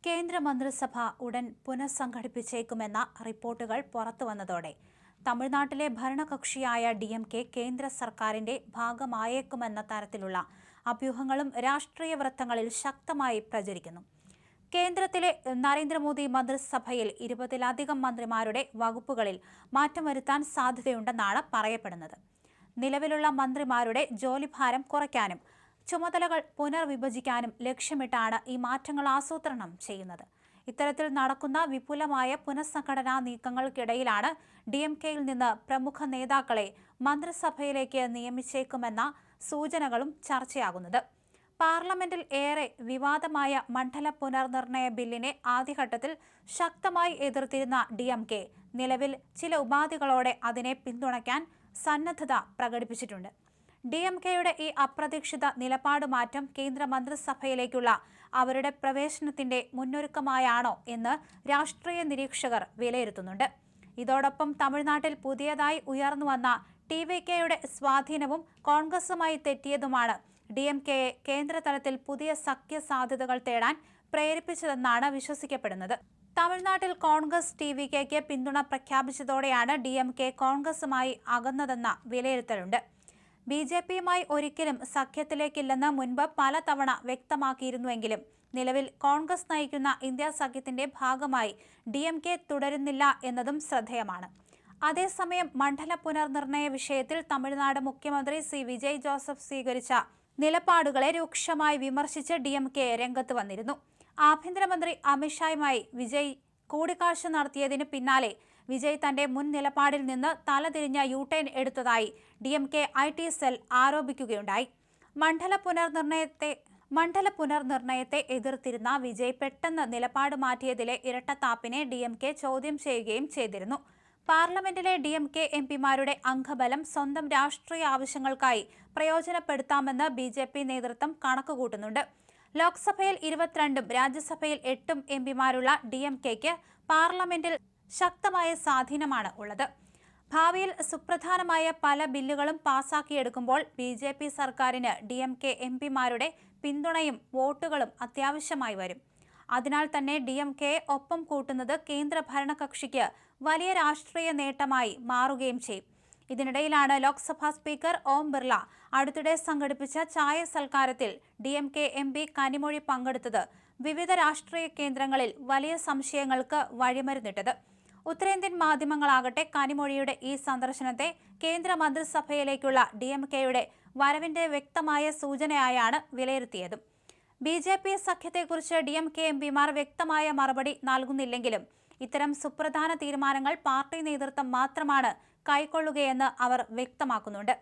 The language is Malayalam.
കേന്ദ്രമന്ത്രിസഭ ഉടൻ പുനഃസംഘടിപ്പിച്ചേക്കുമെന്ന റിപ്പോർട്ടുകൾ പുറത്തുവന്നതോടെ തമിഴ്നാട്ടിലെ ഭരണകക്ഷിയായ DMK കേന്ദ്ര സർക്കാരിന്റെ ഭാഗമായേക്കുമെന്ന തരത്തിലുള്ള അഭ്യൂഹങ്ങളും രാഷ്ട്രീയ വൃത്തങ്ങളിൽ ശക്തമായി പ്രചരിക്കുന്നു. കേന്ദ്രത്തിലെ നരേന്ദ്രമോദി മന്ത്രിസഭയിൽ 20-ലധികം മന്ത്രിമാരുടെ വകുപ്പുകളിൽ മാറ്റം വരുത്താൻ സാധ്യതയുണ്ടെന്നാണ് പറയപ്പെടുന്നത്. നിലവിലുള്ള മന്ത്രിമാരുടെ ജോലിഭാരം കുറയ്ക്കാനും ചുമതലകൾ പുനർവിഭജിക്കാനും ലക്ഷ്യമിട്ടാണ് ഈ മാറ്റങ്ങൾ ആസൂത്രണം ചെയ്യുന്നത്. ഇത്തരത്തിൽ നടക്കുന്ന വിപുലമായ പുനഃസംഘടനാ നീക്കങ്ങൾക്കിടയിലാണ് DMKയിൽ നിന്ന് പ്രമുഖ നേതാക്കളെ മന്ത്രിസഭയിലേക്ക് നിയമിച്ചേക്കുമെന്ന സൂചനകളും ചർച്ചയാകുന്നത്. പാർലമെന്റിൽ ഏറെ വിവാദമായ മണ്ഡല പുനർനിർണയ ബില്ലിനെ ആദ്യഘട്ടത്തിൽ ശക്തമായി എതിർത്തിരുന്ന DMK നിലവിൽ ചില ഉപാധികളോടെ അതിനെ പിന്തുണയ്ക്കാൻ സന്നദ്ധത പ്രകടിപ്പിച്ചിട്ടുണ്ട്. DMKയുടെ ഈ അപ്രതീക്ഷിത നിലപാടുമാറ്റം കേന്ദ്ര മന്ത്രിസഭയിലേക്കുള്ള അവരുടെ പ്രവേശനത്തിന്റെ മുന്നൊരുക്കമായാണോ എന്ന് രാഷ്ട്രീയ നിരീക്ഷകർ വിലയിരുത്തുന്നുണ്ട്. ഇതോടൊപ്പം തമിഴ്നാട്ടിൽ പുതിയതായി ഉയർന്നുവന്ന TVKയുടെ സ്വാധീനവും കോൺഗ്രസുമായി തെറ്റിയതുമാണ് DMKയെ കേന്ദ്രതലത്തിൽ പുതിയ സഖ്യ സാധ്യതകൾ തേടാൻ പ്രേരിപ്പിച്ചതെന്നാണ് വിശ്വസിക്കപ്പെടുന്നത്. തമിഴ്നാട്ടിൽ കോൺഗ്രസ് TVKയ്ക്ക് പിന്തുണ പ്രഖ്യാപിച്ചതോടെയാണ് DMK കോൺഗ്രസുമായി അകന്നതെന്ന വിലയിരുത്തലുണ്ട്. BJPയുമായി ഒരിക്കലും സഖ്യത്തിലേക്കില്ലെന്ന് മുൻപ് പലതവണ വ്യക്തമാക്കിയിരുന്നുവെങ്കിലും നിലവിൽ കോൺഗ്രസ് നയിക്കുന്ന ഇന്ത്യ സഖ്യത്തിന്റെ ഭാഗമായി DMK തുടരുന്നില്ല എന്നതും ശ്രദ്ധേയമാണ്. അതേസമയം മണ്ഡല പുനർനിർണയ വിഷയത്തിൽ തമിഴ്നാട് മുഖ്യമന്ത്രി വിജയ് ജോസഫ് സ്വീകരിച്ച നിലപാടുകളെ രൂക്ഷമായി വിമർശിച്ച് DMK രംഗത്ത് വന്നിരുന്നു. ആഭ്യന്തരമന്ത്രി അമിത്ഷായുമായി വിജയ് കൂടിക്കാഴ്ച നടത്തിയതിന് പിന്നാലെ വിജയ് തന്റെ മുൻ നിലപാടിൽ നിന്ന് തലതിരിഞ്ഞ യു-ടേൺ എടുത്തതായി DMK IT സെൽ ആരോപിക്കുകയുണ്ടായി. മണ്ഡല പുനർനിർണയത്തെ എതിർത്തിരുന്ന വിജയ് പെട്ടെന്ന് നിലപാട് മാറ്റിയതിലെ ഇരട്ടത്താപ്പിനെ DMK ചോദ്യം ചെയ്യുകയും ചെയ്തിരുന്നു. പാർലമെന്റിലെ DMK MPമാരുടെ അംഗബലം സ്വന്തം രാഷ്ട്രീയ ആവശ്യങ്ങൾക്കായി പ്രയോജനപ്പെടുത്താമെന്ന് BJP നേതൃത്വം കണക്കുകൂട്ടുന്നുണ്ട്. ലോക്സഭയിൽ 22ഉം രാജ്യസഭയിൽ 8ഉം MPമാരുള്ള DMKയ്ക്ക് പാർലമെന്റിൽ ശക്തമായ സ്വാധീനമാണ് ഉള്ളത്. ഭാവിയിൽ സുപ്രധാനമായ പല ബില്ലുകളും പാസാക്കിയെടുക്കുമ്പോൾ BJP സർക്കാരിന് DMK MPമാരുടെ പിന്തുണയും വോട്ടുകളും അത്യാവശ്യമായി വരും. അതിനാൽ തന്നെ DMKയെ ഒപ്പം കൂട്ടുന്നത് കേന്ദ്ര ഭരണകക്ഷിക്ക് വലിയ രാഷ്ട്രീയ നേട്ടമായി മാറുകയും ചെയ്യും. ഇതിനിടയിലാണ് ലോക്സഭാ സ്പീക്കർ ഓം ബിർള അടുത്തിടെ സംഘടിപ്പിച്ച ചായ സൽക്കാരത്തിൽ DMK MP കനിമൊഴി പങ്കെടുത്തത് വിവിധ രാഷ്ട്രീയ കേന്ദ്രങ്ങളിൽ വലിയ സംശയങ്ങൾക്ക് വഴിമരുന്നിട്ടത്. ഉത്തരേന്ത്യൻ മാധ്യമങ്ങളാകട്ടെ കനിമൊഴിയുടെ ഈ സന്ദർശനത്തെ കേന്ദ്ര മന്ത്രിസഭയിലേക്കുള്ള DMKയുടെ വരവിന്റെ വ്യക്തമായ സൂചനയായാണ് വിലയിരുത്തിയതും. BJP സഖ്യത്തെക്കുറിച്ച് DMK MPമാർ വ്യക്തമായ മറുപടി നൽകുന്നില്ലെങ്കിലും ഇത്തരം സുപ്രധാന തീരുമാനങ്ങൾ പാർട്ടി നേതൃത്വം മാത്രമാണ് കൈക്കൊള്ളുകയെന്ന് അവർ വ്യക്തമാക്കുന്നുണ്ട്.